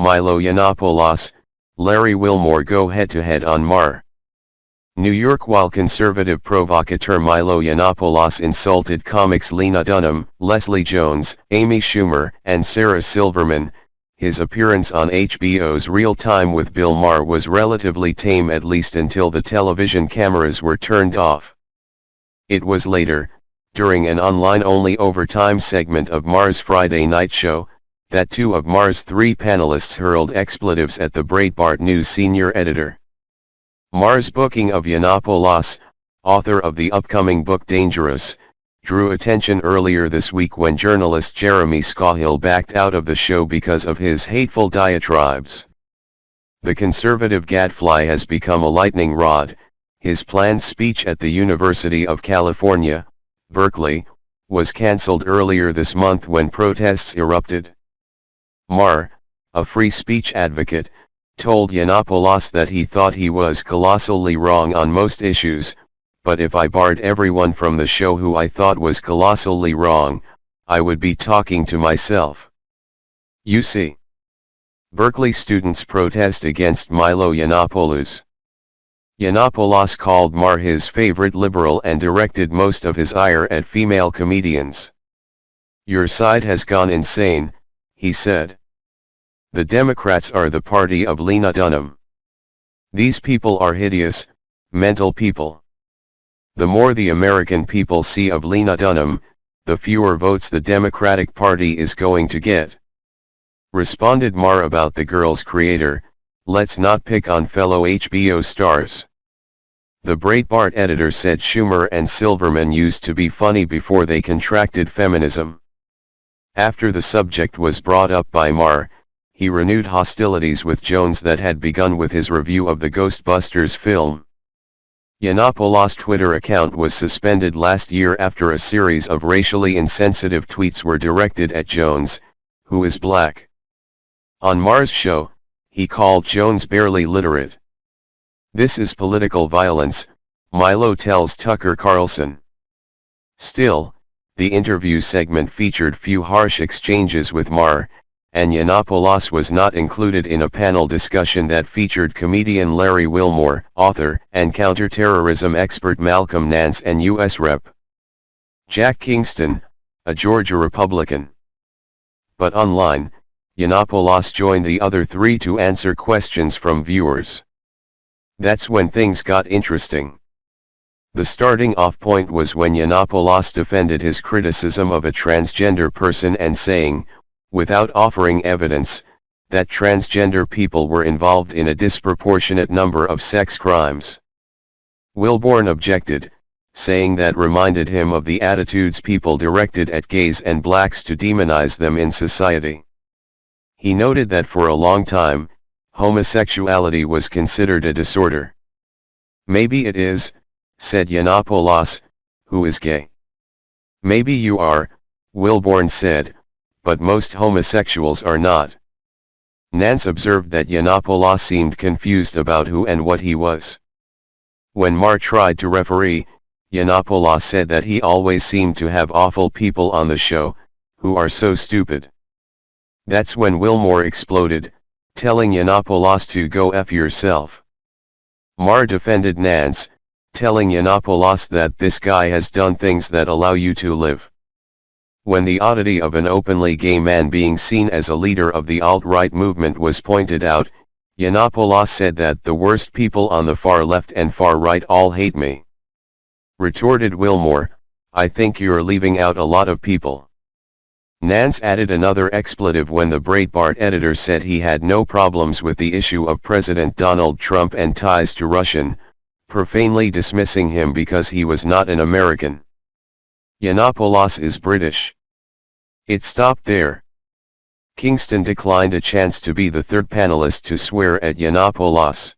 Milo Yiannopoulos, Larry Wilmore go head-to-head on Maher. New York. While conservative provocateur Milo Yiannopoulos insulted comics Lena Dunham, Leslie Jones, Amy Schumer, and Sarah Silverman, his appearance on HBO's Real Time with Bill Maher was relatively tame, at least until the television cameras were turned off. It was later, during an online-only overtime segment of Maher's Friday night show, that two of Maher's three panelists hurled expletives at the Breitbart News senior editor. Maher's booking of Yiannopoulos, author of the upcoming book Dangerous, drew attention earlier this week when journalist Jeremy Scahill backed out of the show because of his hateful diatribes. The conservative gadfly has become a lightning rod. His planned speech at the University of California, Berkeley, was cancelled earlier this month when protests erupted. Maher, a free speech advocate, told Yiannopoulos that he thought he was colossally wrong on most issues, but if I barred everyone from the show who I thought was colossally wrong, I would be talking to myself. You see. Berkeley students protest against Milo Yiannopoulos. Yiannopoulos called Maher his favorite liberal and directed most of his ire at female comedians. Your side has gone insane, he said. The Democrats are the party of Lena Dunham. These people are hideous, mental people. The more the American people see of Lena Dunham, the fewer votes the Democratic Party is going to get. Responded Maher about the girl's creator, let's not pick on fellow HBO stars. The Breitbart editor said Schumer and Silverman used to be funny before they contracted feminism. After the subject was brought up by Maher, he renewed hostilities with Jones that had begun with his review of the Ghostbusters film. Yiannopoulos' Twitter account was suspended last year after a series of racially insensitive tweets were directed at Jones, who is black. On Maher's show, he called Jones barely literate. This is political violence, Milo tells Tucker Carlson. Still, the interview segment featured few harsh exchanges with Maher, and Yiannopoulos was not included in a panel discussion that featured comedian Larry Wilmore, author, and counterterrorism expert Malcolm Nance and U.S. Rep. Jack Kingston, a Georgia Republican. But online, Yiannopoulos joined the other three to answer questions from viewers. That's when things got interesting. The starting off point was when Yiannopoulos defended his criticism of a transgender person and saying, without offering evidence, that transgender people were involved in a disproportionate number of sex crimes. Wilmore objected, saying that reminded him of the attitudes people directed at gays and blacks to demonize them in society. He noted that for a long time, homosexuality was considered a disorder. Maybe it is, said Yiannopoulos, who is gay. Maybe you are, Wilmore said, but most homosexuals are not. Nance observed that Yiannopoulos seemed confused about who and what he was. When Maher tried to referee, Yiannopoulos said that he always seemed to have awful people on the show, who are so stupid. That's when Wilmore exploded, telling Yiannopoulos to go F yourself. Maher defended Nance, telling Yiannopoulos that this guy has done things that allow you to live. When the oddity of an openly gay man being seen as a leader of the alt-right movement was pointed out, Yiannopoulos said that the worst people on the far left and far right all hate me. Retorted Wilmore, I think you're leaving out a lot of people. Nance added another expletive when the Breitbart editor said he had no problems with the issue of President Donald Trump and ties to Russian, profanely dismissing him because he was not an American. Yiannopoulos is British. It stopped there. Kingston declined a chance to be the third panelist to swear at Yiannopoulos.